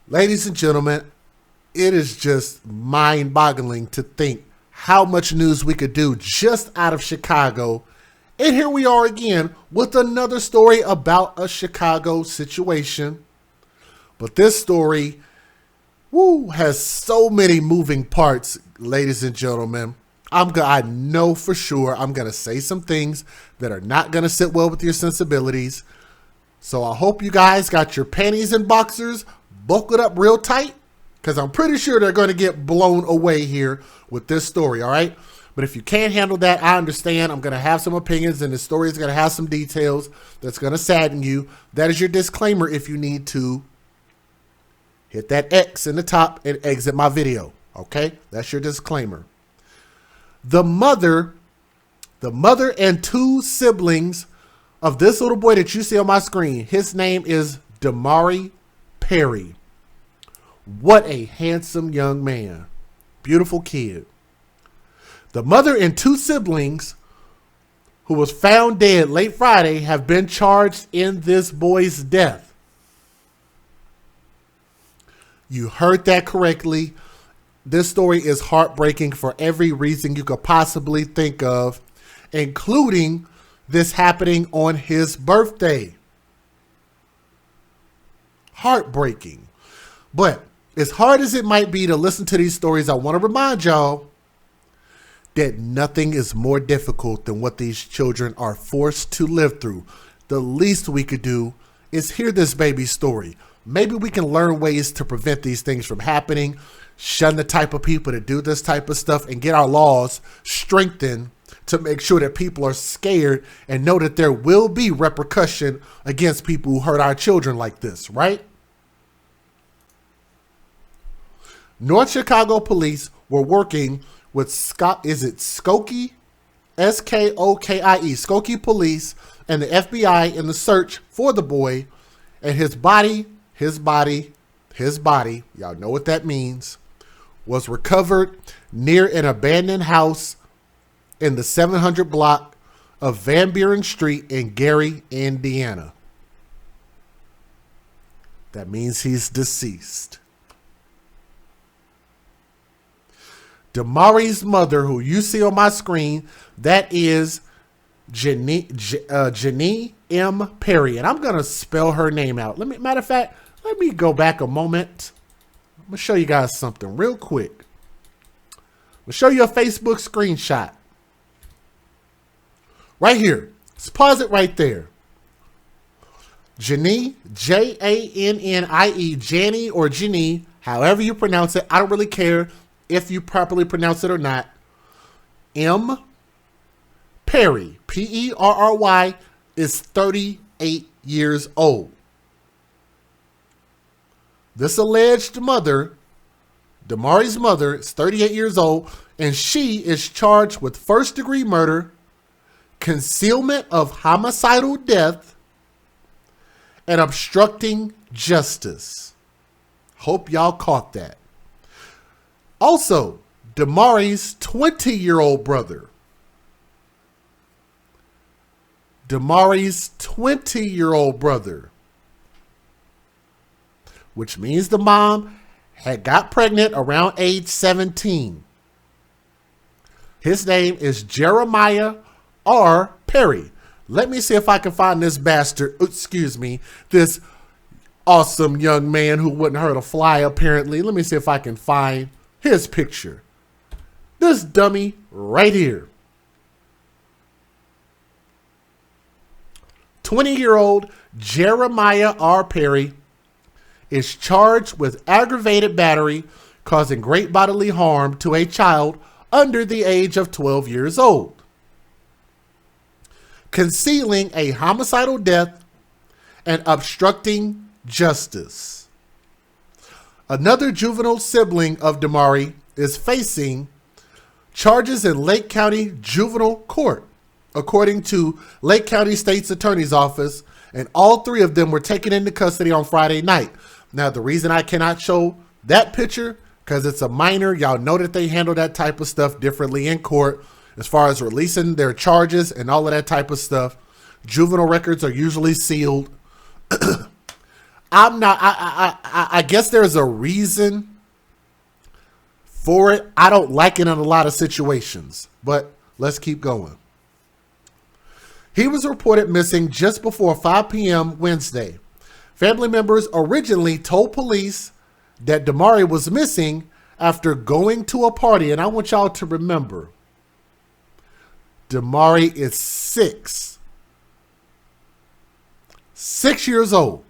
Ladies and gentlemen, it is just mind-boggling to think how much news we could do just out of Chicago. And here we are again with another story about a Chicago situation. But this story, has so many moving parts, ladies and gentlemen. I know for sure I'm going to say some things that are not going to sit well with your sensibilities. So I hope you guys got your panties and boxers buckled up real tight, because I'm pretty sure they're going to get blown away here with this story, all right? But if you can't handle that, I understand. I'm going to have some opinions, and the story is going to have some details that's going to sadden you. That is your disclaimer if you need to hit that X in the top and exit my video, okay? That's your disclaimer. The mother and two siblings of this little boy that you see on my screen, his name is Damari Perry. What a handsome young man. Beautiful kid. The mother and two siblings who was found dead late Friday have been charged in this boy's death. You heard that correctly. This story is heartbreaking for every reason you could possibly think of, including this happening on his birthday. Heartbreaking. But as hard as it might be to listen to these stories, I want to remind y'all that nothing is more difficult than what these children are forced to live through. The least we could do is hear this baby's story. Maybe we can learn ways to prevent these things from happening, shun the type of people that do this type of stuff, and get our laws strengthened to make sure that people are scared and know that there will be repercussion against people who hurt our children like this, right? North Chicago police were working with Skokie, S-K-O-K-I-E, Skokie police and the FBI in the search for the boy, and his body, y'all know what that means, was recovered near an abandoned house in the 700 block of Van Buren Street in Gary, Indiana. That means he's deceased. Damari's mother, who you see on my screen, that is Janie M. Perry. And I'm going to spell her name out. Matter of fact, let me go back a moment. I'm going to show you guys something real quick. I'm going to show you a Facebook screenshot. Right here. Let's pause it right there. Janie, J-A-N-N-I-E, Janie or Janie, however you pronounce it. I don't really care if you properly pronounce it or not. M. Perry, P-E-R-R-Y, is 38 years old. This alleged mother, Damari's mother, is 38 years old, and she is charged with first-degree murder, concealment of homicidal death, and obstructing justice. Hope y'all caught that. Also, Damari's 20-year-old brother. Damari's 20-year-old brother. Which means the mom had got pregnant around age 17. His name is Jeremiah R. Perry. Let me see if I can find this bastard, this awesome young man who wouldn't hurt a fly apparently. Let me see if I can find his picture. This dummy right here. 20-year-old Jeremiah R. Perry is charged with aggravated battery causing great bodily harm to a child under the age of 12 years old, concealing a homicidal death, and obstructing justice. Another juvenile sibling of Damari is facing charges in Lake County Juvenile Court, according to Lake County State's Attorney's Office, and all three of them were taken into custody on Friday night. Now, the reason I cannot show that picture, because it's a minor. Y'all know that they handle that type of stuff differently in court as far as releasing their charges and all of that type of stuff. Juvenile records are usually sealed. I'm not. I guess there's a reason for it. I don't like it in a lot of situations, but let's keep going. He was reported missing just before 5 p.m. Wednesday. Family members originally told police that Damari was missing after going to a party. And I want y'all to remember, Damari is 6 years old.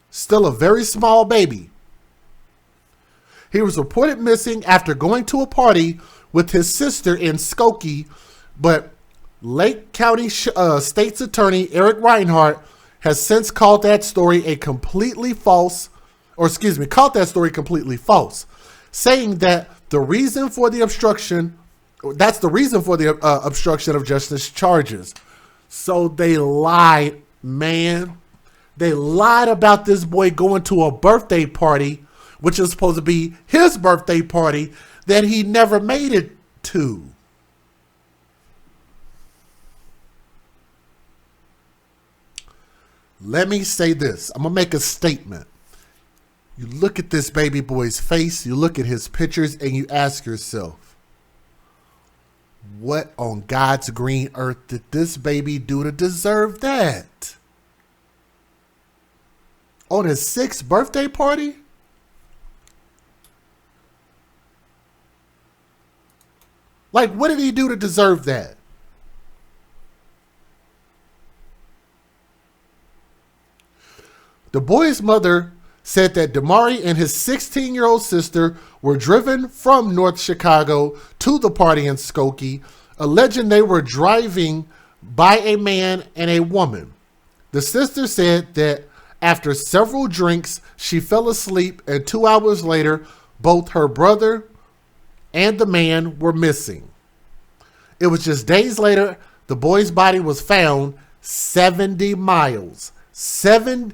Still a very small baby. He was reported missing after going to a party with his sister in Skokie, but Lake County State's Attorney Eric Reinhardt has since called that story completely false, saying that the reason for the obstruction of justice charges. So they lied, man. They lied about this boy going to a birthday party, which is supposed to be his birthday party, that he never made it to. Let me say this. I'm going to make a statement. You look at this baby boy's face, you look at his pictures, and you ask yourself, what on God's green earth did this baby do to deserve that? On his 6th birthday party? Like, what did he do to deserve that? The boy's mother said that Damari and his 16-year-old sister were driven from North Chicago to the party in Skokie, alleging they were driving by a man and a woman. The sister said that after several drinks, she fell asleep, and 2 hours later, both her brother and the man were missing. It was just days later, the boy's body was found 70 miles. 70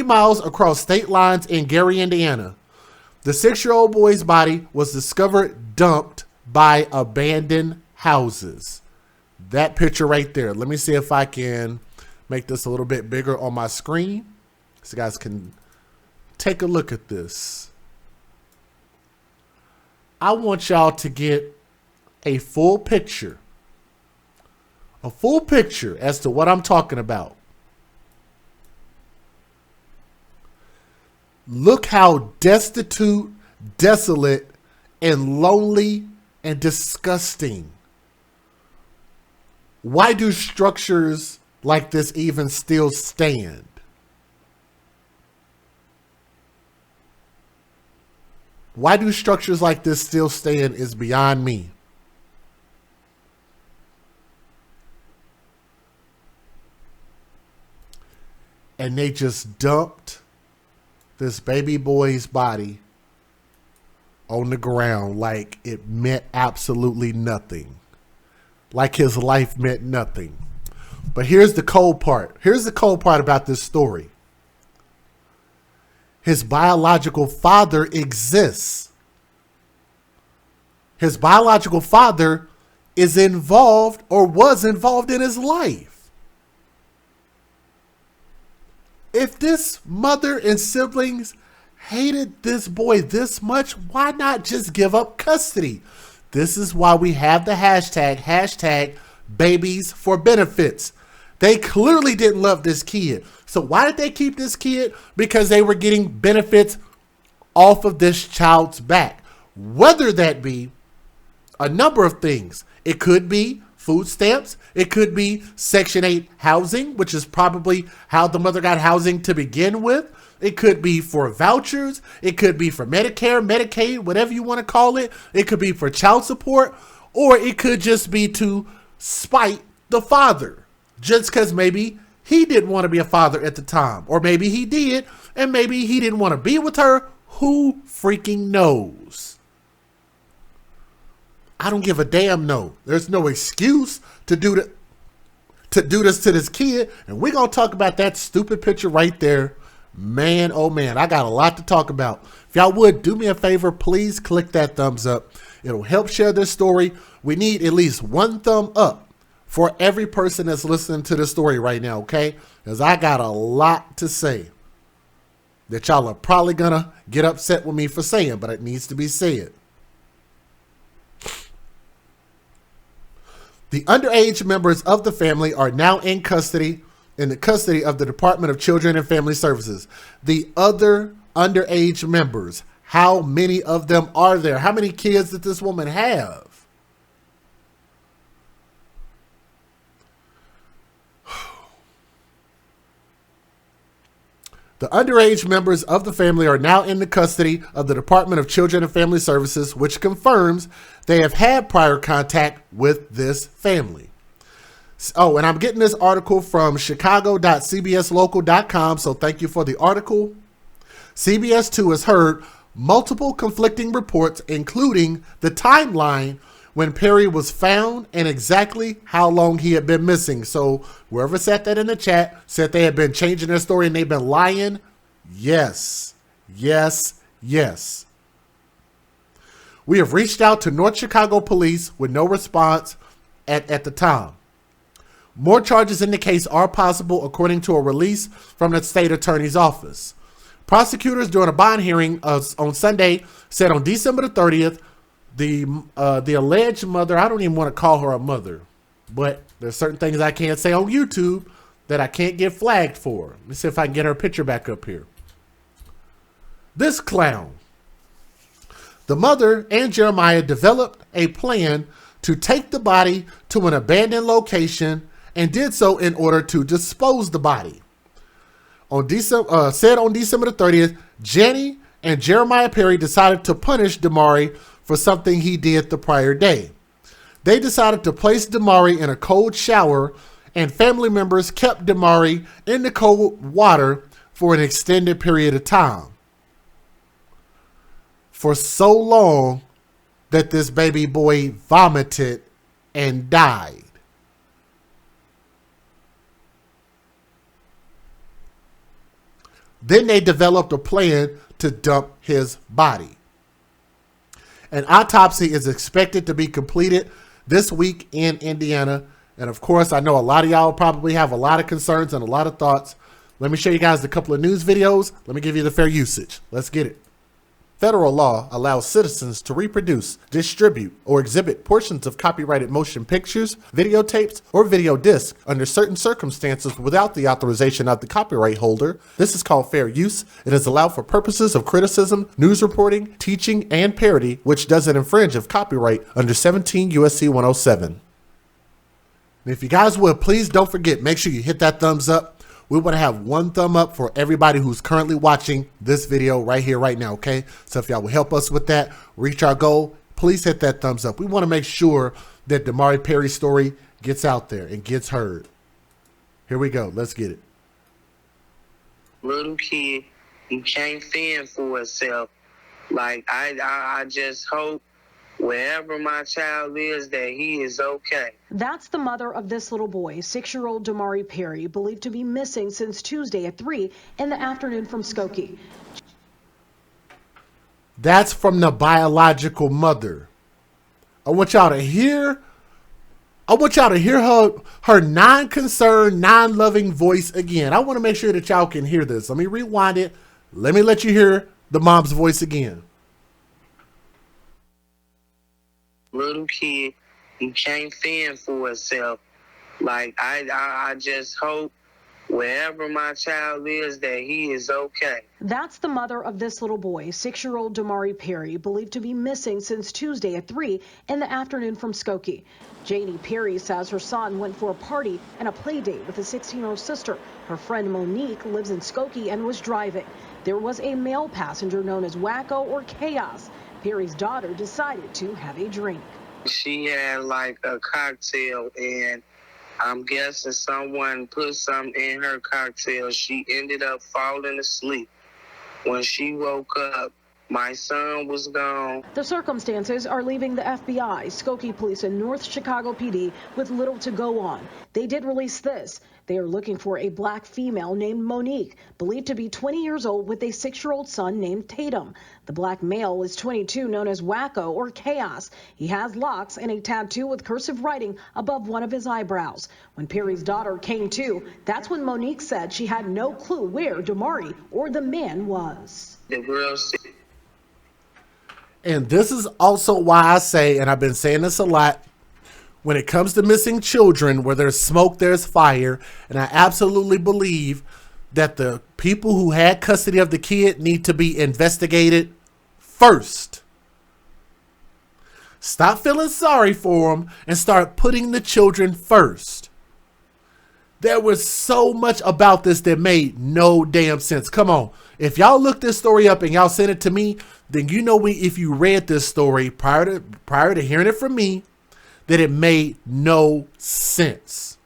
miles across state lines in Gary, Indiana. The 6-year-old boy's body was discovered dumped by abandoned houses. That picture right there. Let me see if I can make this a little bit bigger on my screen so you guys can take a look at this. I want y'all to get a full picture. A full picture as to what I'm talking about. Look how destitute, desolate, and lonely and disgusting. Why do structures like this even still stand? Why do structures like this still stand is beyond me. And they just dumped this baby boy's body on the ground like it meant absolutely nothing. Like his life meant nothing. But here's the cold part. Here's the cold part about this story. His biological father exists. His biological father is involved or was involved in his life. If this mother and siblings hated this boy this much, why not just give up custody? This is why we have the hashtag babies for benefits. They clearly didn't love this kid. So why did they keep this kid? Because they were getting benefits off of this child's back. Whether that be a number of things. It could be food stamps. It could be Section 8 housing, which is probably how the mother got housing to begin with. It could be for vouchers. It could be for Medicare, Medicaid, whatever you want to call it. It could be for child support, or it could just be to spite the father, just because maybe he didn't want to be a father at the time, or maybe he did, and maybe he didn't want to be with her. Who freaking knows? I don't give a damn. No, there's no excuse to do this to this kid. And we're going to talk about that stupid picture right there. Man, oh man, I got a lot to talk about. If y'all would do me a favor, please click that thumbs up. It'll help share this story. We need at least one thumb up for every person that's listening to this story right now, okay? because I got a lot to say that y'all are probably going to get upset with me for saying, but it needs to be said. The underage members of the family are now in the custody of the Department of Children and Family Services. The other underage members, how many of them are there? How many kids did this woman have? The underage members of the family are now in the custody of the Department of Children and Family Services, which confirms they have had prior contact with this family. Oh, and I'm getting this article from chicago.cbslocal.com, so thank you for the article. CBS 2 has heard multiple conflicting reports, including the timeline when Perry was found and exactly how long he had been missing. So whoever said that in the chat said they had been changing their story and they've been lying. Yes, yes, yes. We have reached out to North Chicago police with no response at the time. More charges in the case are possible, according to a release from the state attorney's office. Prosecutors during a bond hearing on Sunday said on December the 30th, the alleged mother, I don't even want to call her a mother, but there's certain things I can't say on YouTube that I can't get flagged for. Let me see if I can get her picture back up here. This clown. The mother and Jeremiah developed a plan to take the body to an abandoned location and did so in order to dispose the body. On December the 30th, Janie and Jeremiah Perry decided to punish Damari for something he did the prior day. They decided to place Damari in a cold shower, and family members kept Damari in the cold water for an extended period of time. For so long that this baby boy vomited and died. Then they developed a plan to dump his body. An autopsy is expected to be completed this week in Indiana. And of course, I know a lot of y'all probably have a lot of concerns and a lot of thoughts. Let me show you guys a couple of news videos. Let me give you the fair usage. Let's get it. Federal law allows citizens to reproduce, distribute, or exhibit portions of copyrighted motion pictures, videotapes, or video discs under certain circumstances without the authorization of the copyright holder. This is called fair use. It is allowed for purposes of criticism, news reporting, teaching, and parody, which doesn't infringe of copyright under 17 U.S.C. 107. And if you guys would, please don't forget, make sure you hit that thumbs up. We want to have one thumb up for everybody who's currently watching this video right here, right now, okay? So if y'all will help us with that, reach our goal, please hit that thumbs up. We want to make sure that Damari Perry's story gets out there and gets heard. Here we go. Let's get it. Little kid, he can't fend for himself. Like, I just hope wherever my child is, that he is okay. That's the mother of this little boy, 6-year-old Damari Perry, believed to be missing since Tuesday at 3 in the afternoon from Skokie. That's from the biological mother. I want y'all to hear her non-concerned, non-loving voice again. I want to make sure that y'all can hear this. Let me rewind it. Let me let you hear the mom's voice again. Little kid, he can't fend for himself. Like, I just hope wherever my child is, that he is okay. That's the mother of this little boy, 6-year-old Damari Perry, believed to be missing since Tuesday at 3 in the afternoon from Skokie. Janie Perry says her son went for a party and a play date with a 16-year-old sister. Her friend Monique lives in Skokie and was driving. There was a male passenger known as Wacko or Chaos. Perry's daughter decided to have a drink. She had like a cocktail, and I'm guessing someone put something in her cocktail. She ended up falling asleep. When she woke up, my son was gone. The circumstances are leaving the FBI, Skokie Police, and North Chicago PD with little to go on. They did release this. They are looking for a black female named Monique, believed to be 20 years old, with a 6-year-old son named Tatum. The black male is 22, known as Wacko or Chaos. He has locks and a tattoo with cursive writing above one of his eyebrows. When Perry's daughter came to, that's when Monique said she had no clue where Damari or the man was. The girl said, And this is also why I say, and I've been saying this a lot, when it comes to missing children, where there's smoke, there's fire. And I absolutely believe that the people who had custody of the kid need to be investigated first. Stop feeling sorry for them and start putting the children first. There was so much about this that made no damn sense. Come on. If y'all look this story up and y'all send it to me, then you know if you read this story prior to hearing it from me, that it made no sense.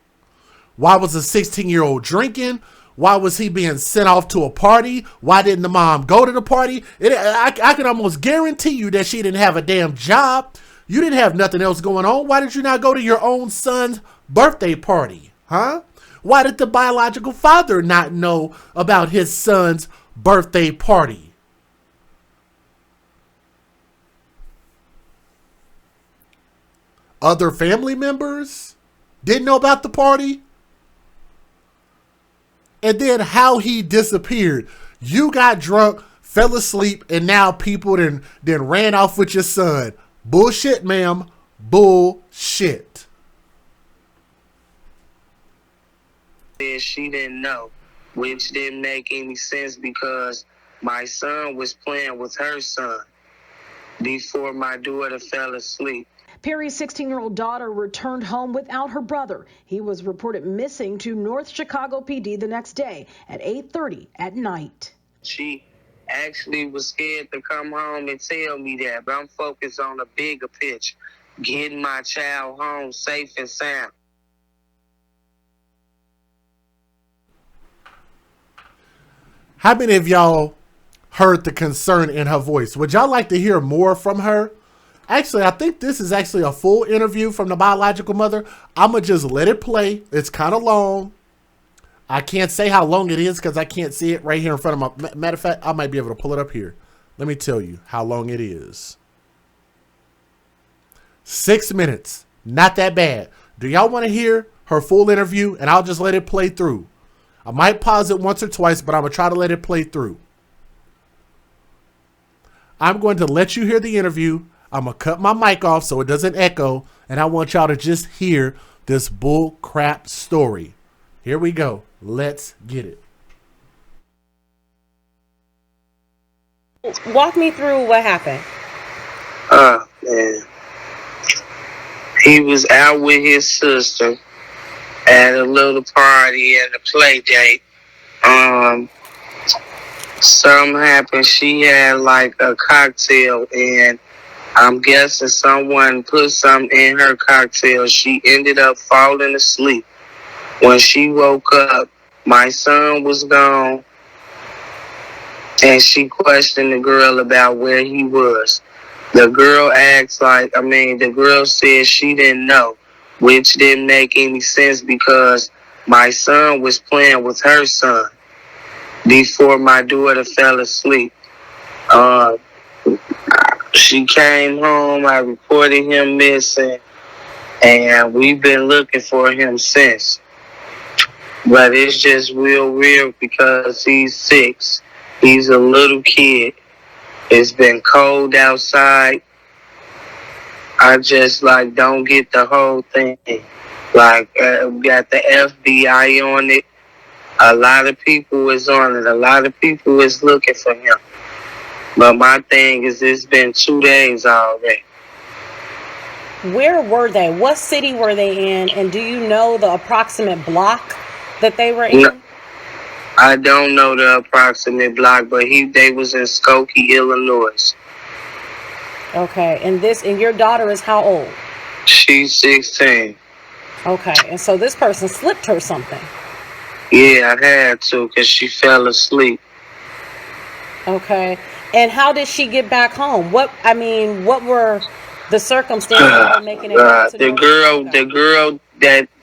Why was a 16-year-old drinking? Why was he being sent off to a party? Why didn't the mom go to the party? I can almost guarantee you that she didn't have a damn job. You didn't have nothing else going on. Why did you not go to your own son's birthday party? Huh? Why did the biological father not know about his son's birthday party? Other family members didn't know about the party? And then how he disappeared. You got drunk, fell asleep, and now people then ran off with your son. Bullshit, ma'am. Bullshit. She didn't know, which didn't make any sense because my son was playing with her son before my daughter fell asleep. Perry's 16-year-old daughter returned home without her brother. He was reported missing to North Chicago PD the next day at 8:30 at night. She actually was scared to come home and tell me that, but I'm focused on the bigger picture, getting my child home safe and sound. How many of y'all heard the concern in her voice? Would y'all like to hear more from her? Actually, I think this is actually a full interview from the biological mother. I'm going to just let it play. It's kind of long. I can't say how long it is because I can't see it right here in front of my... Matter of fact, I might be able to pull it up here. Let me tell you how long it is. 6 minutes. Not that bad. Do y'all want to hear her full interview? And I'll just let it play through. I might pause it once or twice, but I'm going to try to let it play through. I'm going to let you hear the interview. I'm going to cut my mic off so it doesn't echo. And I want y'all to just hear this bull crap story. Here we go. Let's get it. Walk me through what happened. Man. He was out with his sister at a little party and a play date. Something happened. She had like a cocktail and I'm guessing someone put something in her cocktail. She ended up falling asleep. When she woke up, my son was gone. And she questioned the girl about where he was. The girl the girl said she didn't know, which didn't make any sense because my son was playing with her son before my daughter fell asleep. She came home, I reported him missing, and we've been looking for him since. But it's just real weird because he's 6. He's a little kid. It's been cold outside. I just don't get the whole thing. We got the FBI on it. A lot of people is on it. A lot of people is looking for him. But my thing is, it's been 2 days already. Where were they? What city were they in? And do you know the approximate block that they were in? No, I don't know the approximate block, but they was in Skokie, Illinois. Okay, and your daughter is how old? She's 16. Okay, and so this person slipped her something. Yeah, I had to because she fell asleep. Okay, And how did she get back home? What were the circumstances of her making it back to the North girl,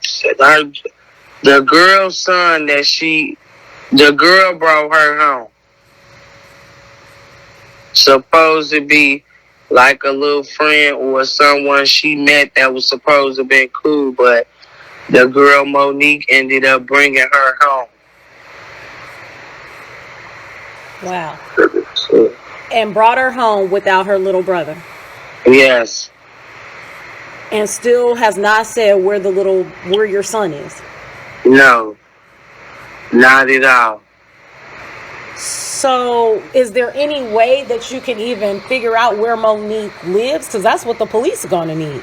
Chicago? the girl's son the girl brought her home. Supposed to be like a little friend or someone she met that was supposed to be cool, but the girl Monique ended up bringing her home. Wow. And brought her home without her little brother. Yes. And still has not said where your son is. No. Not at all. So, is there any way that you can even figure out where Monique lives? Because that's what the police are going to need.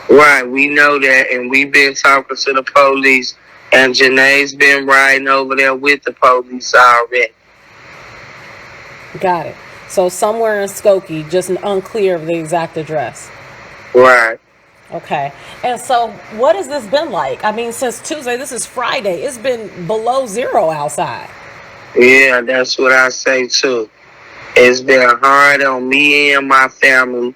Right, we know that, and we've been talking to the police, and Janae's been riding over there with the police already. Got it. So, somewhere in Skokie, just unclear of the exact address. Right. Okay. And so, what has this been like? I mean, since Tuesday, this is Friday, it's been below zero outside. Yeah, that's what I say too. It's been hard on me and my family.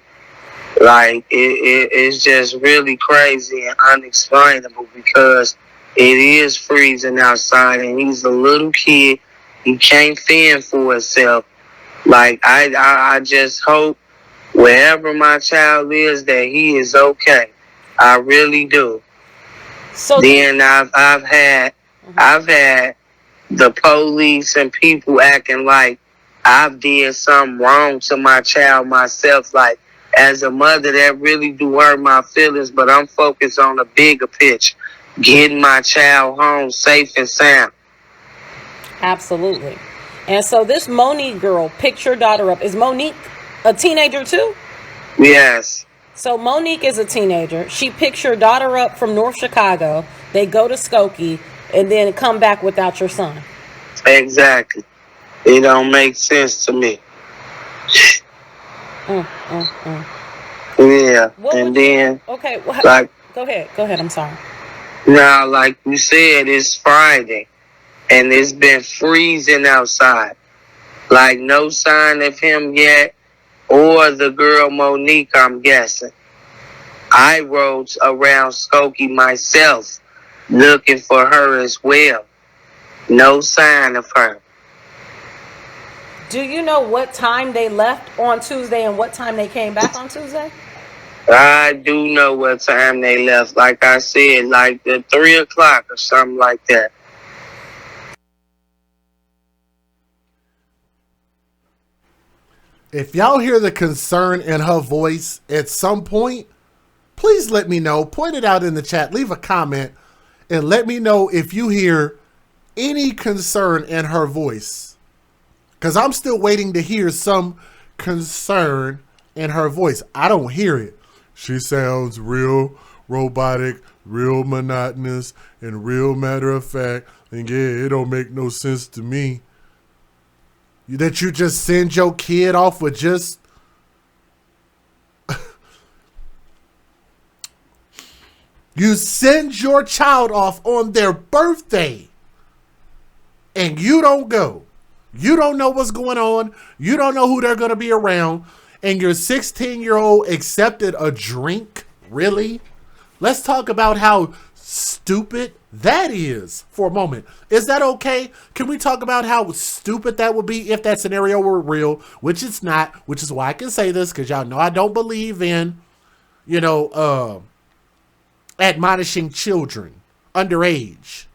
Like, it's just really crazy and unexplainable because it is freezing outside and he's a little kid. He can't fend for himself. Like, I just hope wherever my child is that he is okay. I really do. So then I've had the police and people acting like I've did something wrong to my child myself. Like, as a mother, that really do hurt my feelings, but I'm focused on the bigger picture, getting my child home safe and sound. Absolutely. And so this Monique girl picked your daughter up. Is Monique a teenager too? Yes. So Monique is a teenager. She picks your daughter up from North Chicago. They go to Skokie and then come back without your son. Exactly. It don't make sense to me. Yeah. Okay. Like, go ahead. I'm sorry. Now, like you said, it's Friday, and it's been freezing outside. Like, no sign of him yet, or the girl Monique, I'm guessing. I rode around Skokie myself, looking for her as well. No sign of her. Do you know what time they left on Tuesday and what time they came back on Tuesday? I do know what time they left. Like I said, like the 3 o'clock or something like that. If y'all hear the concern in her voice at some point, please let me know. Point it out in the chat. Leave a comment and let me know if you hear any concern in her voice. Because I'm still waiting to hear some concern in her voice. I don't hear it. She sounds real robotic, real monotonous, and real matter of fact. And yeah, it don't make no sense to me. That you just send your kid off with just... You send your child off on their birthday and you don't go. You don't know what's going on. You don't know who they're going to be around. And your 16-year-old accepted a drink? Really? Let's talk about how stupid that is for a moment. Is that okay? Can we talk about how stupid that would be if that scenario were real, which it's not, which is why I can say this, because y'all know I don't believe in, admonishing children underage.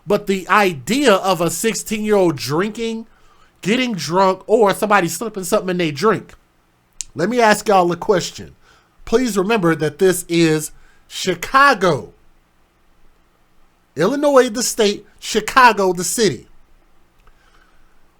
But the idea of a 16-year-old drinking, getting drunk, or somebody slipping something in their drink. Let me ask y'all a question. Please remember that this is Chicago. Illinois, the state, Chicago, the city.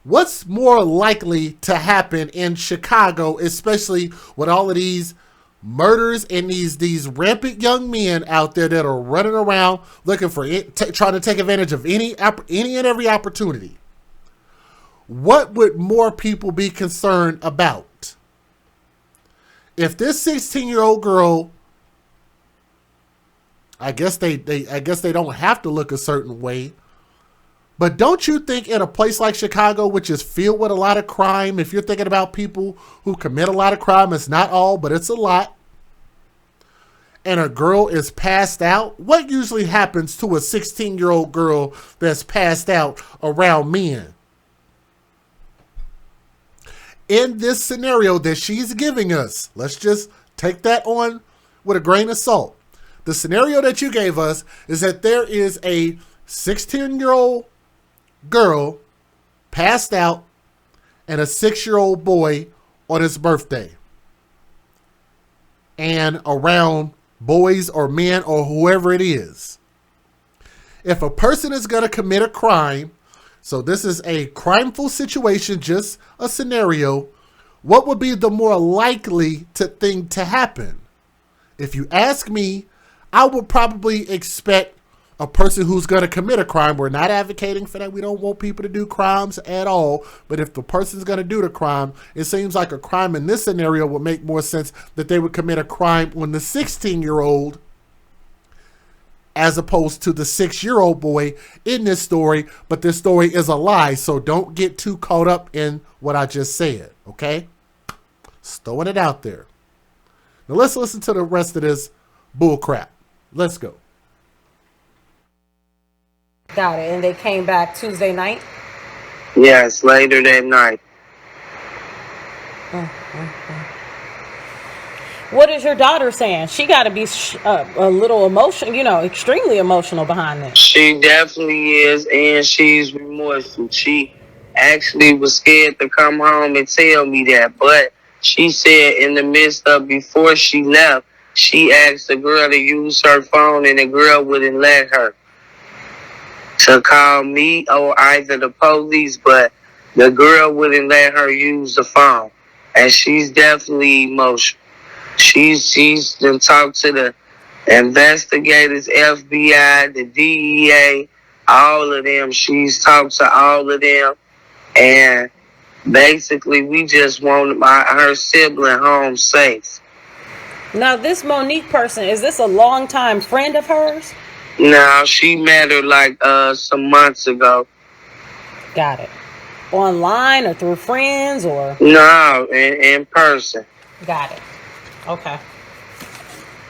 What's more likely to happen in Chicago, especially with all of these murders and these rampant young men out there that are running around looking for it, trying to take advantage of any and every opportunity? What would more people be concerned about? If this 16-year-old girl, I guess they don't have to look a certain way, But don't you think in a place like Chicago, which is filled with a lot of crime, if you're thinking about people who commit a lot of crime, it's not all, but it's a lot, and a girl is passed out, what usually happens to a 16-year-old girl that's passed out around men? In this scenario that she's giving us, let's just take that on with a grain of salt. The scenario that you gave us is that there is a 16-year-old girl passed out and a 6-year-old boy on his birthday. And around boys or men or whoever it is. If a person is going to commit a crime, so this is a crimeful situation, just a scenario, what would be the more likely thing to happen? If you ask me, I would probably expect a person who's going to commit a crime. We're not advocating for that. We don't want people to do crimes at all. But if the person's going to do the crime, it seems like a crime in this scenario would make more sense that they would commit a crime on the 16-year-old as opposed to the 6-year-old boy in this story. But this story is a lie, so don't get too caught up in what I just said, okay? Just throwing it out there. Now let's listen to the rest of this bull crap. Let's go. Got it. And they came back Tuesday night? Yes, later that night. What is your daughter saying? She got to be a little emotional, extremely emotional behind this. She definitely is, and she's remorseful. She actually was scared to come home and tell me that, but she said in the midst of before she left, she asked the girl to use her phone, and the girl wouldn't let her to call me or either the police, but the girl wouldn't let her use the phone. And she's definitely emotional. She's been talked to the investigators, FBI, the DEA, all of them. She's talked to all of them. And basically, we just want her sibling home safe. Now, this Monique person, is this a longtime friend of hers? No, she met her like some months ago. Got it. Online or through friends or? No, in person. Got it. Okay.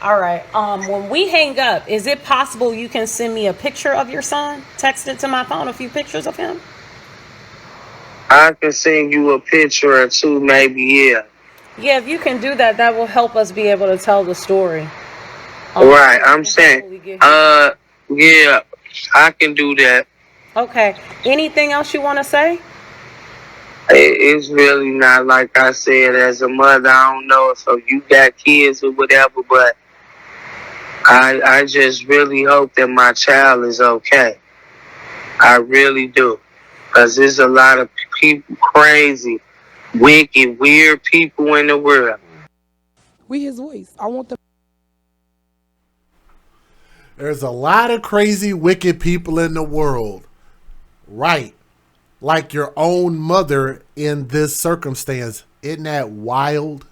All right. When we hang up, is it possible you can send me a picture of your son? Text it to my phone, a few pictures of him? I can send you a picture or two, maybe, yeah. Yeah, if you can do that, that will help us be able to tell the story. Right, I'm saying, yeah, I can do that. Okay. Anything else you want to say? It's really not like I said. As a mother, I don't know if you got kids or whatever, but I just really hope that my child is okay. I really do. Because there's a lot of people, crazy, wicked, weird people in the world. We his voice. I want them. There's a lot of crazy, wicked people in the world. Right. Like your own mother in this circumstance. Isn't that wild?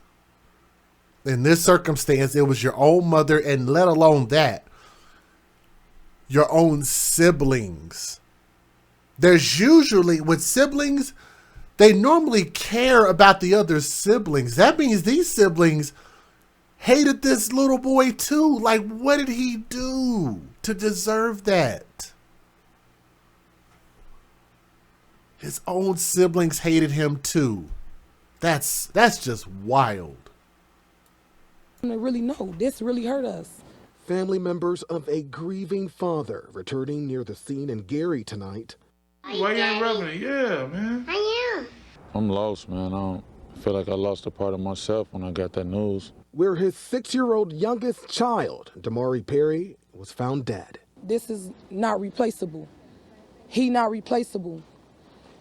In this circumstance, it was your own mother, and let alone that, your own siblings. There's usually, with siblings, they normally care about the other siblings. That means these siblings hated this little boy too. Like, what did he do to deserve that? His own siblings hated him too. That's just wild. I really know. This really hurt us. Family members of a grieving father returning near the scene in Gary tonight. Why you ain't rubbing it? Yeah, man. I am. I'm lost, man. I feel like I lost a part of myself when I got that news. Where his 6-year-old youngest child, Damari Perry, was found dead. This is not replaceable. He not replaceable.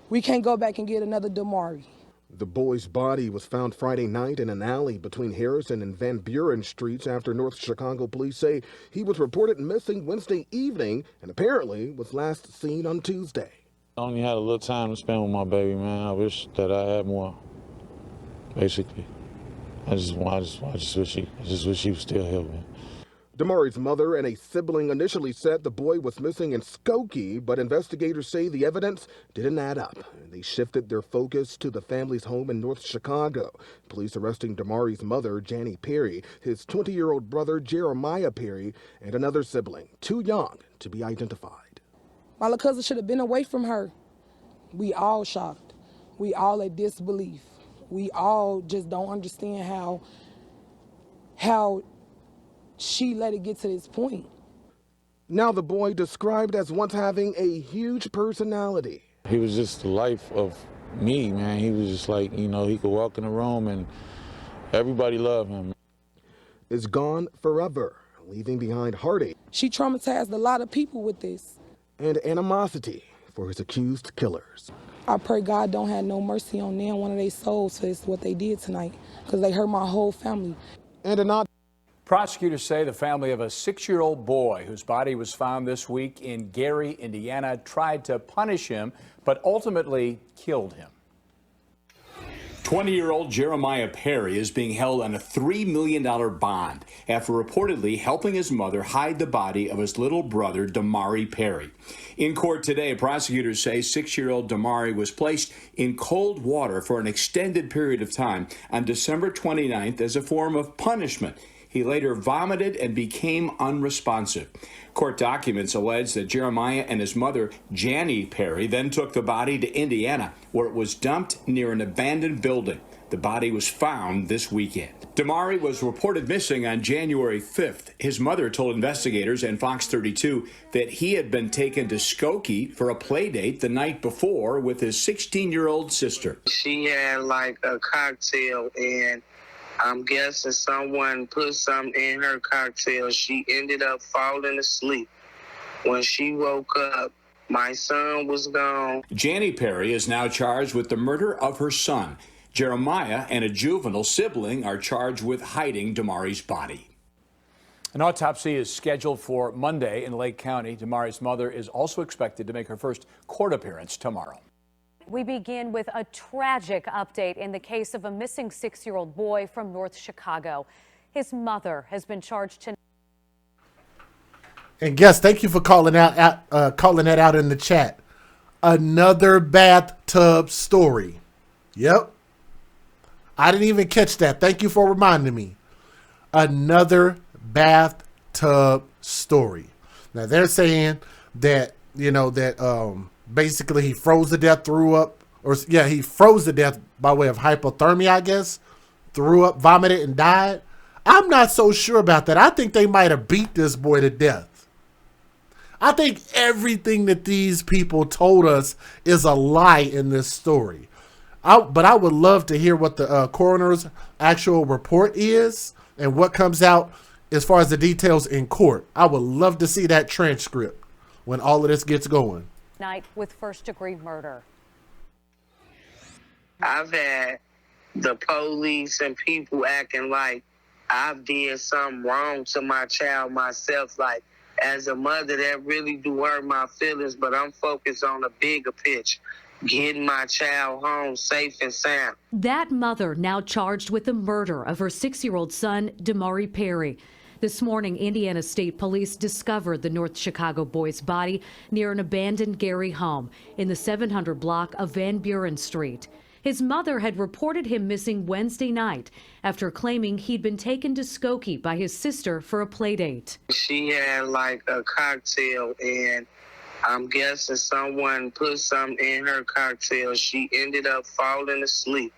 We can't go back and get another Damari. The boy's body was found Friday night in an alley between Harrison and Van Buren Streets after North Chicago police say he was reported missing Wednesday evening and apparently was last seen on Tuesday. I only had a little time to spend with my baby, man. I wish that I had more, basically. I just wish he was still here, man. Damari's mother and a sibling initially said the boy was missing in Skokie, but investigators say the evidence didn't add up. They shifted their focus to the family's home in North Chicago. Police arresting Damari's mother, Janie Perry, his 20-year-old brother, Jeremiah Perry, and another sibling, too young to be identified. My little cousin should have been away from her. We all shocked. We all at disbelief. We all just don't understand how she let it get to this point. Now the boy described as once having a huge personality. He was just the life of me, man. He was just like, you know, he could walk in the room and everybody loved him. Is gone forever, leaving behind heartache. She traumatized a lot of people with this. And animosity for his accused killers. I pray God don't have no mercy on them, one of their souls, for what they did tonight, because they hurt my whole family. And prosecutors say the family of a 6-year-old boy whose body was found this week in Gary, Indiana, tried to punish him, but ultimately killed him. 20-year-old Jeremiah Perry is being held on a $3 million bond after reportedly helping his mother hide the body of his little brother, Damari Perry. In court today, prosecutors say 6-year-old Damari was placed in cold water for an extended period of time on December 29th as a form of punishment. He later vomited and became unresponsive. Court documents allege that Jeremiah and his mother, Janie Perry, then took the body to Indiana, where it was dumped near an abandoned building. The body was found this weekend. Damari was reported missing on January 5th. His mother told investigators and Fox 32 that he had been taken to Skokie for a play date the night before with his 16-year-old sister. She had like a cocktail, and I'm guessing someone put something in her cocktail. She ended up falling asleep. When she woke up, my son was gone. Janie Perry is now charged with the murder of her son. Jeremiah and a juvenile sibling are charged with hiding Damari's body. An autopsy is scheduled for Monday in Lake County. Damari's mother is also expected to make her first court appearance tomorrow. We begin with a tragic update in the case of a missing 6-year-old boy from North Chicago. His mother has been charged tonight. And guess, thank you for calling that out in the chat. Another bathtub story. Yep. I didn't even catch that. Thank you for reminding me. Another bathtub story. Now they're saying that, basically he froze to death, he froze to death by way of hypothermia, I guess. Threw up, vomited, and died. I'm not so sure about that. I think they might have beat this boy to death. I think everything that these people told us is a lie in this story. But I would love to hear what the coroner's actual report is and what comes out as far as the details in court. I would love to see that transcript when all of this gets going. Night with first-degree murder. I've had the police and people acting like I've did something wrong to my child myself. Like, as a mother, that really do hurt my feelings, but I'm focused on the bigger picture. Getting my child home safe and sound. That mother now charged with the murder of her 6-year-old son, Damari Perry. This morning, Indiana State Police discovered the North Chicago boy's body near an abandoned Gary home in the 700 block of Van Buren Street. His mother had reported him missing Wednesday night after claiming he'd been taken to Skokie by his sister for a play date. She had like a cocktail, and I'm guessing someone put something in her cocktail. She ended up falling asleep.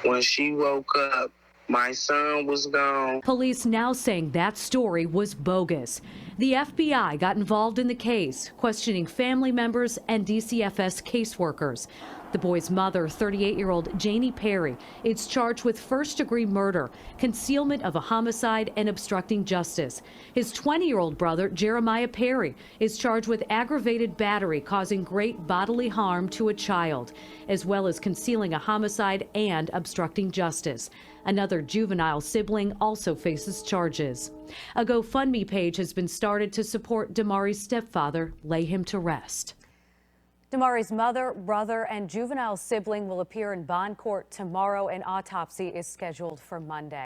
When she woke up, my son was gone. Police now saying that story was bogus. The FBI got involved in the case, questioning family members and DCFS caseworkers. The boy's mother, 38-year-old Janie Perry, is charged with first-degree murder, concealment of a homicide, and obstructing justice. His 20-year-old brother, Jeremiah Perry, is charged with aggravated battery causing great bodily harm to a child, as well as concealing a homicide and obstructing justice. Another juvenile sibling also faces charges. A GoFundMe page has been started to support Damari's stepfather lay him to rest. Damari's mother, brother, and juvenile sibling will appear in bond court tomorrow. An autopsy is scheduled for Monday.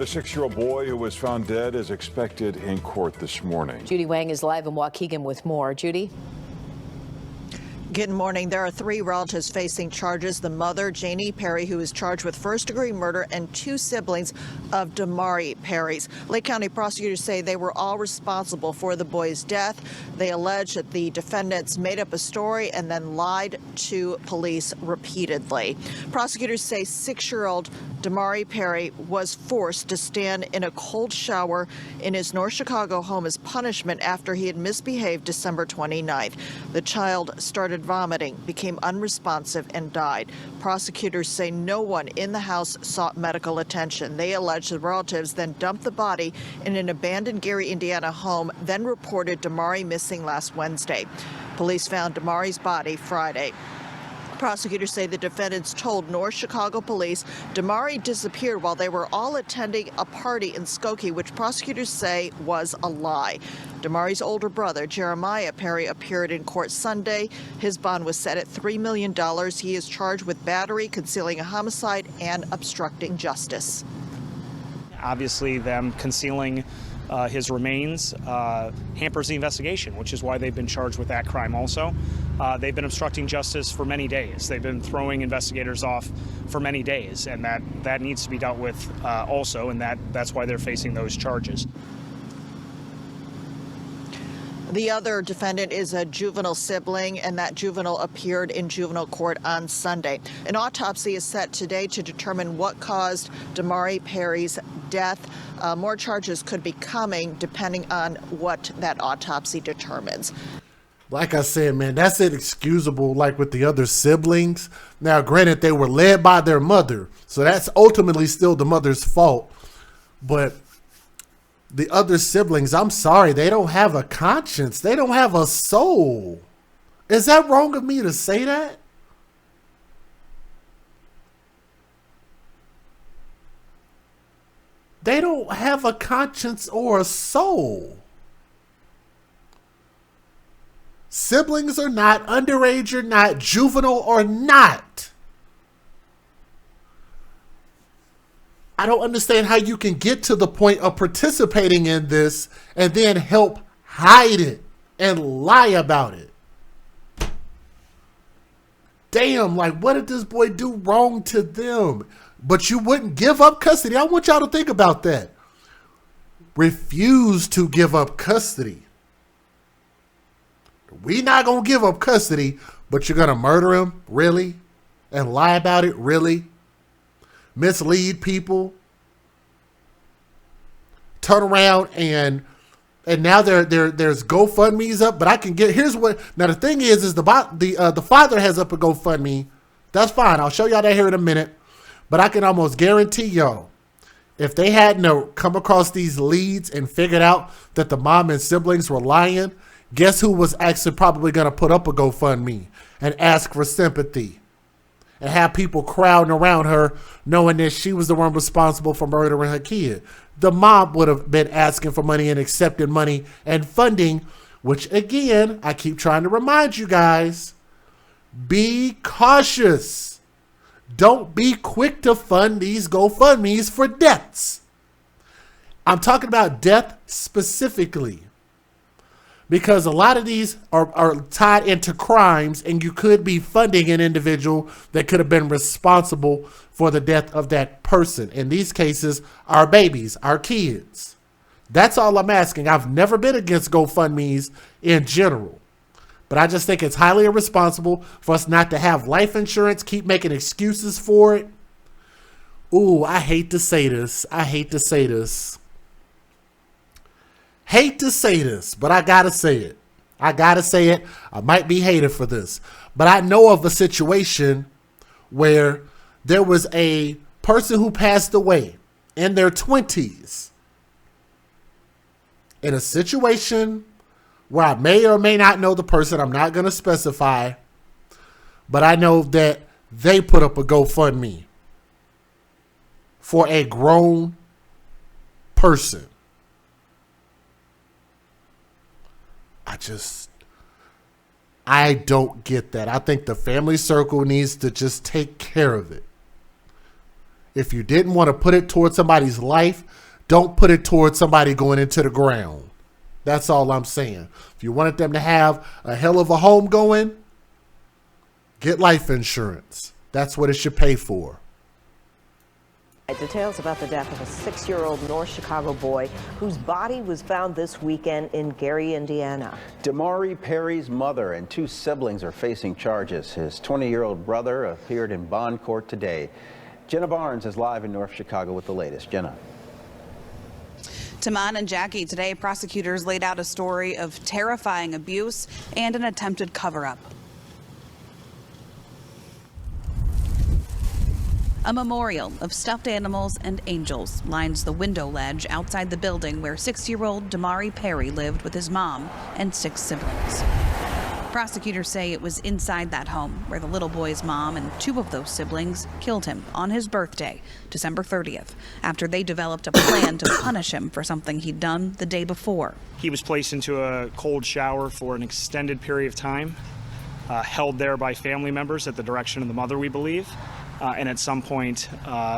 The 6-year-old boy who was found dead is expected in court this morning. Judy Wang is live in Waukegan with more. Judy? Good morning. There are 3 relatives facing charges. The mother, Janie Perry, who is charged with first-degree murder, and 2 siblings of Damari Perry's. Lake County prosecutors say they were all responsible for the boy's death. They allege that the defendants made up a story and then lied to police repeatedly. Prosecutors say 6-year-old Damari Perry was forced to stand in a cold shower in his North Chicago home as punishment after he had misbehaved December 29th. The child started vomiting, became unresponsive, and died. Prosecutors say no one in the house sought medical attention. They allege the relatives then dumped the body in an abandoned Gary, Indiana home, then reported Damari missing last Wednesday. Police found Damari's body Friday. Prosecutors say the defendants told North Chicago police Damari disappeared while they were all attending a party in Skokie, which prosecutors say was a lie. Damari's older brother, Jeremiah Perry, appeared in court Sunday. His bond was set at $3 million. He is charged with battery, concealing a homicide, and obstructing justice. Obviously, them concealing his remains hampers the investigation, which is why they've been charged with that crime also. They've been obstructing justice for many days. They've been throwing investigators off for many days, and that needs to be dealt with also, and that's why they're facing those charges. The other defendant is a juvenile sibling, and that juvenile appeared in juvenile court on Sunday. An autopsy is set today to determine what caused Damari Perry's death. More charges could be coming depending on what that autopsy determines. Like I said, man, that's inexcusable, like with the other siblings. Now, granted, they were led by their mother, so that's ultimately still the mother's fault. But the other siblings, I'm sorry, they don't have a conscience. They don't have a soul. Is that wrong of me to say that? They don't have a conscience or a soul. Siblings or not, underage or not, juvenile or not. I don't understand how you can get to the point of participating in this and then help hide it and lie about it. Damn, like, what did this boy do wrong to them? But you wouldn't give up custody. I want y'all to think about that. Refuse to give up custody. We not going to give up custody, but you're going to murder him? Really? And lie about it? Really? Mislead people? Turn around and now there's GoFundMe's up, but I can get, here's what, now the thing is the father has up a GoFundMe. That's fine. I'll show y'all that here in a minute. But I can almost guarantee y'all, if they hadn't come across these leads and figured out that the mom and siblings were lying, guess who was actually probably going to put up a GoFundMe and ask for sympathy and have people crowding around her knowing that she was the one responsible for murdering her kid? The mom would have been asking for money and accepting money and funding, which again, I keep trying to remind you guys, be cautious. Don't be quick to fund these GoFundMes for deaths. I'm talking about death specifically, because a lot of these are tied into crimes, and you could be funding an individual that could have been responsible for the death of that person. In these cases, our babies, our kids. That's all I'm asking. I've never been against GoFundMes in general, but I just think it's highly irresponsible for us not to have life insurance, keep making excuses for it. Ooh, I hate to say this. Hate to say this, but I gotta say it. I might be hated for this, but I know of a situation where there was a person who passed away in their 20s in a situation where I may or may not know the person. I'm not going to specify, but I know that they put up a GoFundMe for a grown person. I don't get that. I think the family circle needs to just take care of it. If you didn't want to put it towards somebody's life, don't put it towards somebody going into the ground. That's all I'm saying. If you wanted them to have a hell of a home going, get life insurance. That's what it should pay for. Details about the death of a 6-year-old North Chicago boy whose body was found this weekend in Gary, Indiana. Damari Perry's mother and 2 siblings are facing charges. His 20-year-old brother appeared in bond court today. Jenna Barnes is live in North Chicago with the latest. Jenna. Taman and Jackie, today prosecutors laid out a story of terrifying abuse and an attempted cover-up. A memorial of stuffed animals and angels lines the window ledge outside the building where 6-year-old Damari Perry lived with his mom and 6 siblings. Prosecutors say it was inside that home where the little boy's mom and 2 of those siblings killed him on his birthday, December 30th, after they developed a plan to punish him for something he'd done the day before. He was placed into a cold shower for an extended period of time, held there by family members at the direction of the mother, we believe. And at some point,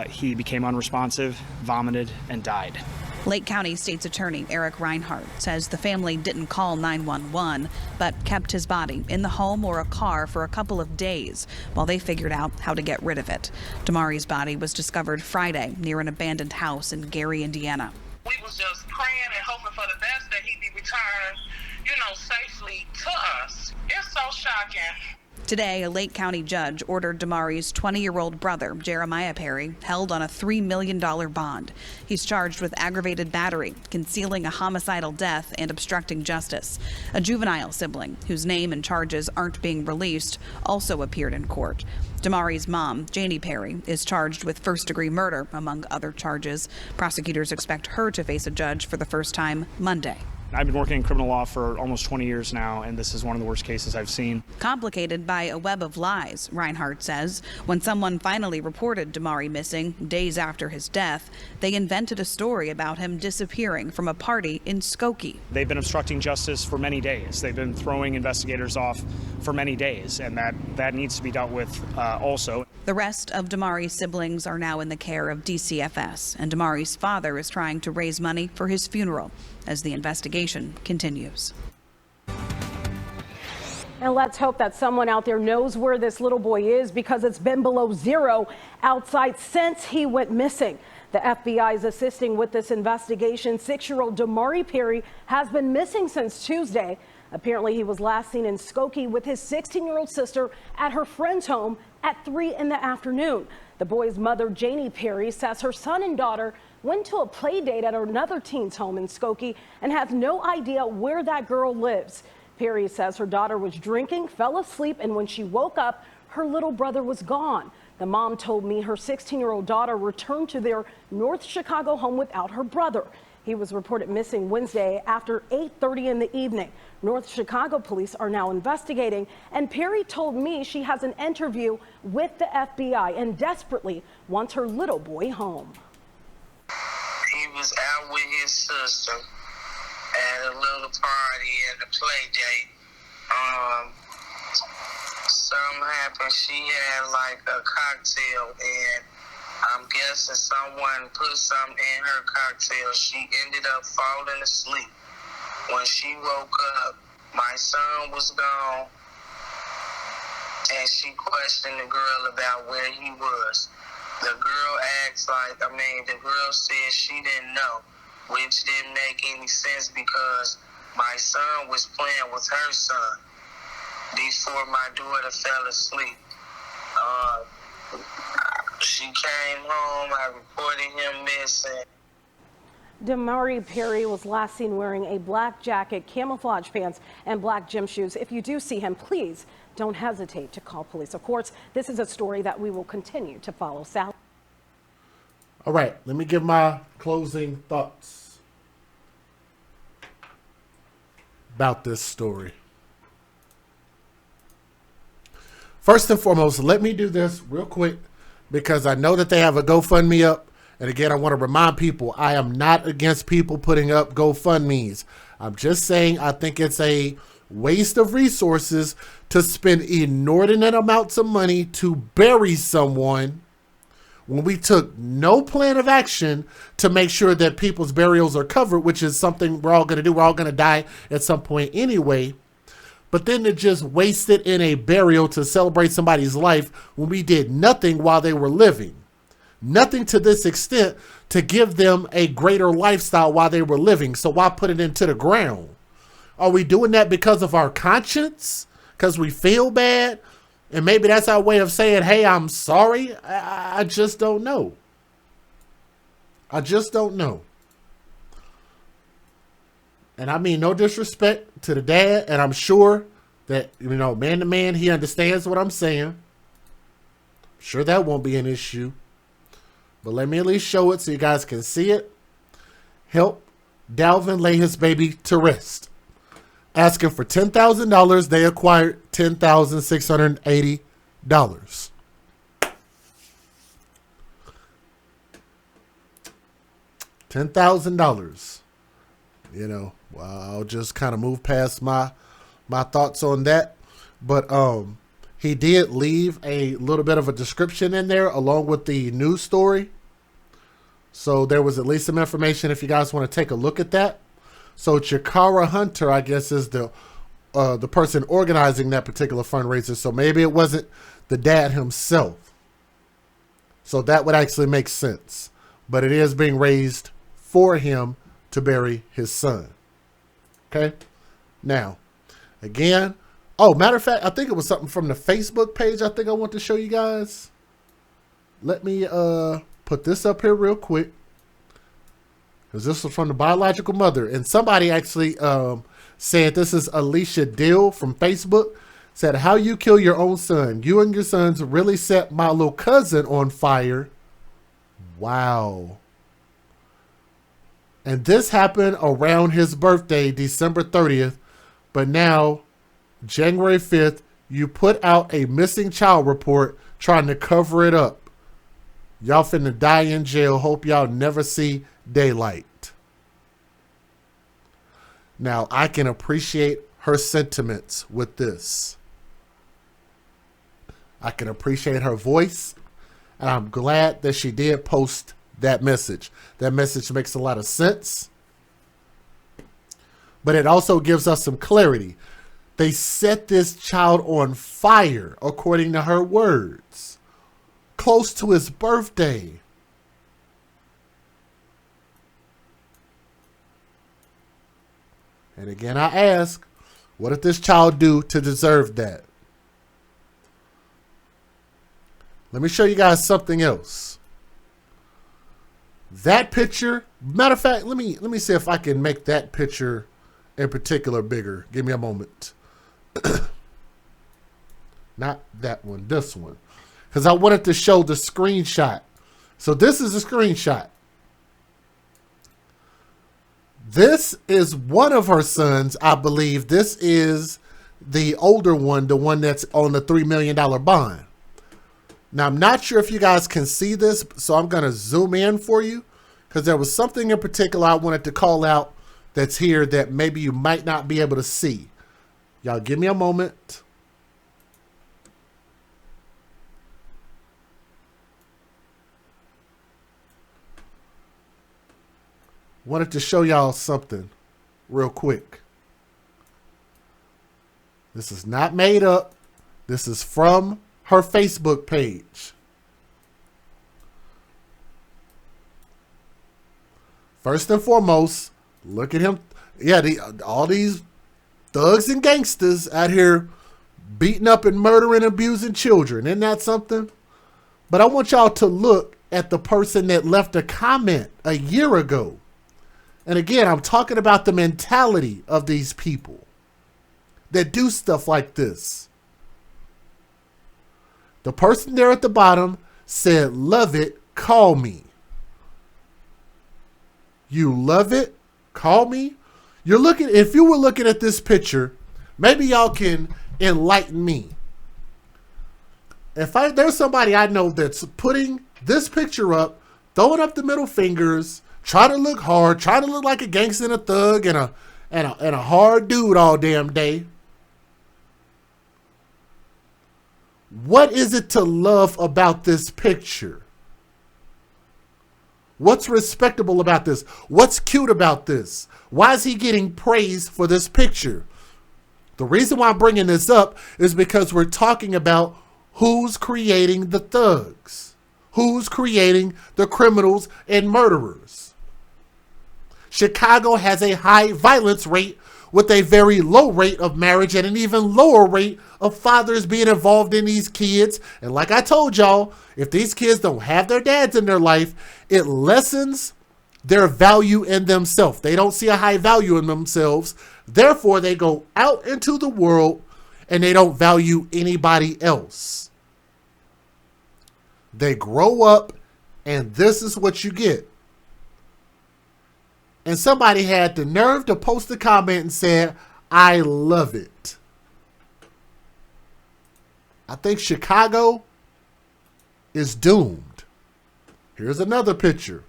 he became unresponsive, vomited, and died. Lake County State's Attorney Eric Reinhardt says the family didn't call 911, but kept his body in the home or a car for a couple of days while they figured out how to get rid of it. Damari's body was discovered Friday near an abandoned house in Gary, Indiana. We was just praying and hoping for the best that he'd be returned, safely to us. It's so shocking. Today, a Lake County judge ordered Damari's 20-year-old brother, Jeremiah Perry, held on a $3 million bond. He's charged with aggravated battery, concealing a homicidal death, and obstructing justice. A juvenile sibling, whose name and charges aren't being released, also appeared in court. Damari's mom, Janie Perry, is charged with first-degree murder, among other charges. Prosecutors expect her to face a judge for the first time Monday. I've been working in criminal law for almost 20 years now, and this is one of the worst cases I've seen. Complicated by a web of lies, Reinhardt says. When someone finally reported Damari missing days after his death, they invented a story about him disappearing from a party in Skokie. They've been obstructing justice for many days. They've been throwing investigators off for many days, and that needs to be dealt with also. The rest of Damari's siblings are now in the care of DCFS, and Damari's father is trying to raise money for his funeral as the investigation continues. And let's hope that someone out there knows where this little boy is, because it's been below zero outside since he went missing. The FBI is assisting with this investigation. 6-year-old Damari Perry has been missing since Tuesday. Apparently, he was last seen in Skokie with his 16-year-old sister at her friend's home at 3 in the afternoon. The boy's mother, Janie Perry, says her son and daughter went to a play date at another teen's home in Skokie and has no idea where that girl lives. Perry says her daughter was drinking, fell asleep, and when she woke up, her little brother was gone. The mom told me her 16-year-old daughter returned to their North Chicago home without her brother. He was reported missing Wednesday after 8:30 in the evening. North Chicago police are now investigating, and Perry told me she has an interview with the FBI and desperately wants her little boy home. He was out with his sister at a little party at a play date. Something happened. She had like a cocktail, and I'm guessing someone put something in her cocktail. She ended up falling asleep. When she woke up, my son was gone, and she questioned the girl about where he was. The girl asked, the girl said she didn't know, which didn't make any sense because my son was playing with her son before my daughter fell asleep. She came home, I reported him missing. Damari Perry was last seen wearing a black jacket, camouflage pants, and black gym shoes. If you do see him, please don't hesitate to call police. Of course, this is a story that we will continue to follow. Sal. All right, let me give my closing thoughts about this story. First and foremost, let me do this real quick because I know that they have a GoFundMe up. And again, I want to remind people, I am not against people putting up GoFundMes. I'm just saying I think it's a waste of resources to spend inordinate amounts of money to bury someone when we took no plan of action to make sure that people's burials are covered, which is something we're all going to do. We're all going to die at some point anyway. But then to just waste it in a burial to celebrate somebody's life when we did nothing while they were living. Nothing to this extent to give them a greater lifestyle while they were living. So why put it into the ground? Are we doing that because of our conscience? Because we feel bad? And maybe that's our way of saying, hey, I'm sorry. I just don't know. I just don't know. And I mean no disrespect to the dad. And I'm sure that, man to man, he understands what I'm saying. I'm sure that won't be an issue. But let me at least show it so you guys can see it. Help Dalvin lay his baby to rest. Asking for $10,000. They acquired $10,680. $10,000. I'll just kind of move past my thoughts on that. But he did leave a little bit of a description in there along with the news story. So there was at least some information if you guys want to take a look at that. So Chikara Hunter, I guess, is the person organizing that particular fundraiser. So maybe it wasn't the dad himself. So that would actually make sense. But it is being raised for him to bury his son. Okay? Now, again, matter of fact, I think it was something from the Facebook page I think I want to show you guys. Let me put this up here real quick. Because this was from the biological mother. And somebody actually said, this is Alicia Dill from Facebook, said, how you kill your own son. You and your sons really set my little cousin on fire. Wow. And this happened around his birthday, December 30th. But now, January 5th, you put out a missing child report trying to cover it up. Y'all finna die in jail. Hope y'all never see daylight. Now, I can appreciate her sentiments with this. I can appreciate her voice. And I'm glad that she did post that message. That message makes a lot of sense. But it also gives us some clarity. They set this child on fire, according to her words, close to his birthday. And again, I ask, what did this child do to deserve that? Let me show you guys something else. That picture, matter of fact, let me see if I can make that picture in particular bigger. Give me a moment. Not that one, this one. Because I wanted to show the screenshot. So this is a screenshot. This is one of her sons, I believe. This is the older one, the one that's on the $3 million bond. Now, I'm not sure if you guys can see this, so I'm going to zoom in for you because there was something in particular I wanted to call out that's here that maybe you might not be able to see. Y'all give me a moment. Wanted to show y'all something real quick. This is not made up. This is from her Facebook page. First and foremost, look at him. Yeah, all these thugs and gangsters out here beating up and murdering, abusing children. Isn't that something? But I want y'all to look at the person that left a comment a year ago. And again, I'm talking about the mentality of these people that do stuff like this. The person there at the bottom said, love it, call me. You love it, call me. You're looking, if you were looking at this picture, maybe y'all can enlighten me. If there's somebody I know that's putting this picture up, throwing up the middle fingers, trying to look hard, trying to look like a gangster and a thug and a hard dude all damn day. What is it to love about this picture? What's respectable about this? What's cute about this? Why is he getting praised for this picture? The reason why I'm bringing this up is because we're talking about who's creating the thugs, who's creating the criminals and murderers. Chicago has a high violence rate with a very low rate of marriage and an even lower rate of fathers being involved in these kids. And like I told y'all, if these kids don't have their dads in their life, it lessens their value in themselves. They don't see a high value in themselves. Therefore, they go out into the world and they don't value anybody else. They grow up and this is what you get. And somebody had the nerve to post a comment and said, I love it. I think Chicago is doomed. Here's another picture.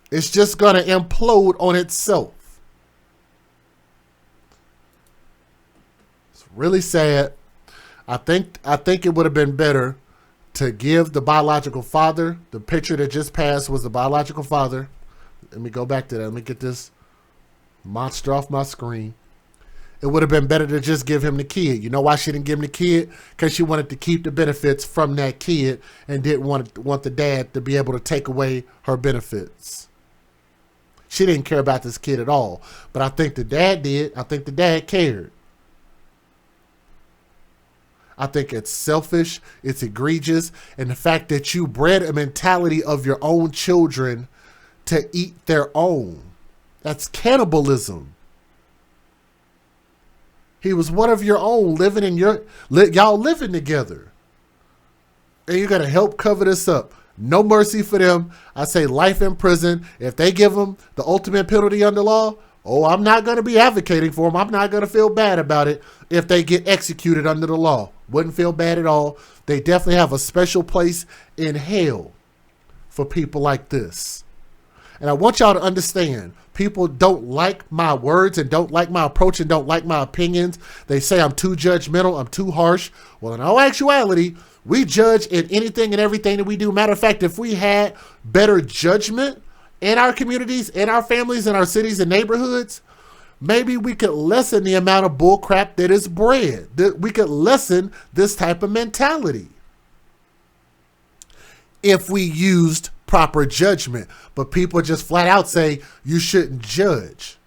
It's just going to implode on itself. It's really sad. I think it would have been better to give the biological father, the picture that just passed was the biological father. Let me go back to that. Let me get this monster off my screen. It would have been better to just give him the kid. You know why she didn't give him the kid? Because she wanted to keep the benefits from that kid and didn't want the dad to be able to take away her benefits. She didn't care about this kid at all. But I think the dad did. I think the dad cared. I think it's selfish, it's egregious, and the fact that you bred a mentality of your own children to eat their own. That's cannibalism. He was one of your own living in y'all living together. And you're going to help cover this up. No mercy for them. I say life in prison. If they give them the ultimate penalty under law, I'm not going to be advocating for them. I'm not going to feel bad about it if they get executed under the law. Wouldn't feel bad at all. They definitely have a special place in hell for people like this. And I want y'all to understand, people don't like my words and don't like my approach and don't like my opinions. They say I'm too judgmental, I'm too harsh. Well, in all actuality, we judge in anything and everything that we do. Matter of fact, if we had better judgment in our communities, in our families, in our cities and neighborhoods, maybe we could lessen the amount of bull crap that is bred. We could lessen this type of mentality if we used proper judgment. But people just flat out say you shouldn't judge.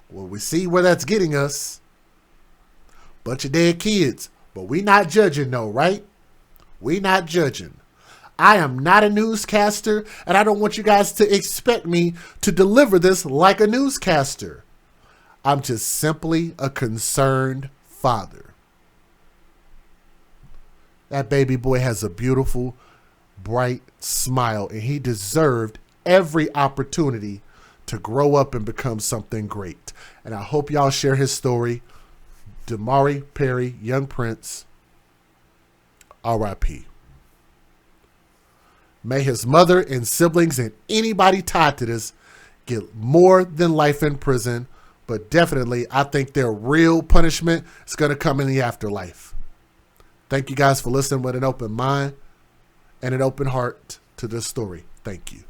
Well, we see where that's getting us. Bunch of dead kids. But we not judging though, right? We not judging. I am not a newscaster, and I don't want you guys to expect me to deliver this like a newscaster. I'm just simply a concerned father. That baby boy has a beautiful, bright smile, and he deserved every opportunity to grow up and become something great. And I hope y'all share his story. Damari Perry, young prince, R.I.P. May his mother and siblings and anybody tied to this get more than life in prison. But definitely, I think their real punishment is going to come in the afterlife. Thank you guys for listening with an open mind and an open heart to this story. Thank you.